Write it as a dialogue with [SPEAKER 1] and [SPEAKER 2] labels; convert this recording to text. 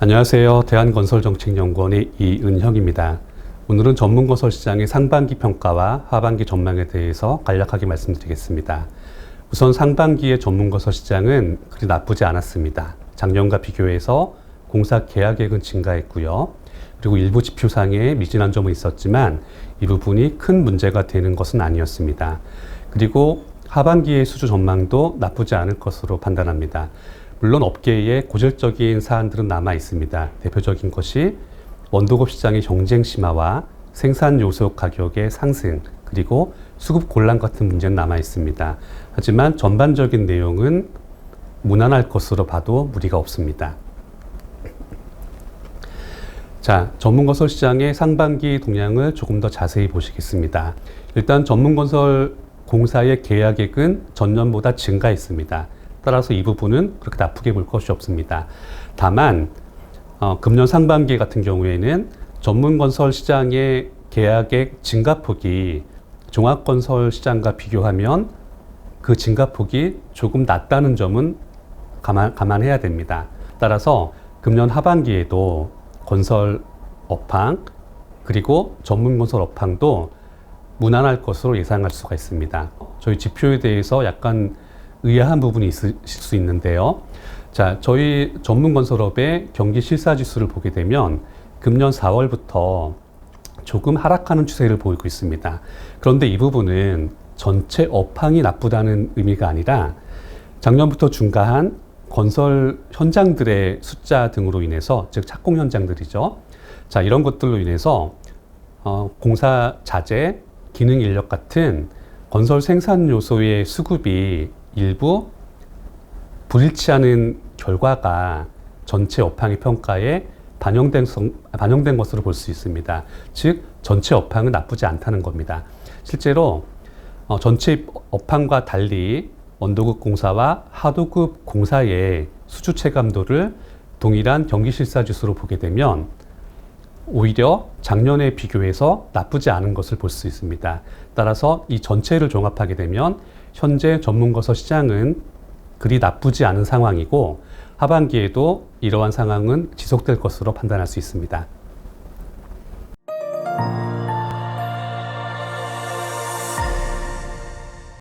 [SPEAKER 1] 안녕하세요. 대한건설정책연구원의 이은형입니다. 오늘은 전문건설 시장의 상반기 평가와 하반기 전망에 대해서 간략하게 말씀드리겠습니다. 우선 상반기의 전문건설 시장은 그리 나쁘지 않았습니다. 작년과 비교해서 공사 계약액은 증가했고요. 그리고 일부 지표상에 미진한 점은 있었지만 이 부분이 큰 문제가 되는 것은 아니었습니다. 그리고 하반기의 수주 전망도 나쁘지 않을 것으로 판단합니다. 물론 업계에 고질적인 사안들은 남아 있습니다. 대표적인 것이 원도급 시장의 경쟁 심화와 생산 요소 가격의 상승, 그리고 수급 곤란 같은 문제는 남아 있습니다. 하지만 전반적인 내용은 무난할 것으로 봐도 무리가 없습니다. 자, 전문건설 시장의 상반기 동향을 조금 더 자세히 보시겠습니다. 일단 전문건설 공사의 계약액은 전년보다 증가했습니다. 따라서 이 부분은 그렇게 나쁘게 볼 것이 없습니다. 다만 금년 상반기 같은 경우에는 전문건설 시장의 계약액 증가폭이 종합건설 시장과 비교하면 그 증가폭이 조금 낮다는 점은 감안해야 됩니다. 따라서 금년 하반기에도 건설 업황 그리고 전문건설 업황도 무난할 것으로 예상할 수가 있습니다. 저희 지표에 대해서 약간 의아한 부분이 있으실 수 있는데요. 자, 저희 전문건설업의 경기 실사지수를 보게 되면 금년 4월부터 조금 하락하는 추세를 보이고 있습니다. 그런데 이 부분은 전체 업황이 나쁘다는 의미가 아니라 작년부터 증가한 건설 현장들의 숫자 등으로 인해서, 즉 착공 현장들이죠. 자, 이런 것들로 인해서 공사 자재, 기능 인력 같은 건설 생산 요소의 수급이 일부 불일치하는 결과가 전체 업황의 평가에 반영된 것으로 볼 수 있습니다. 즉, 전체 업황은 나쁘지 않다는 겁니다. 실제로 전체 업황과 달리 원도급 공사와 하도급 공사의 수주 체감도를 동일한 경기실사지수로 보게 되면 오히려 작년에 비교해서 나쁘지 않은 것을 볼 수 있습니다. 따라서 이 전체를 종합하게 되면 현재 전문건설 시장은 그리 나쁘지 않은 상황이고 하반기에도 이러한 상황은 지속될 것으로 판단할 수 있습니다.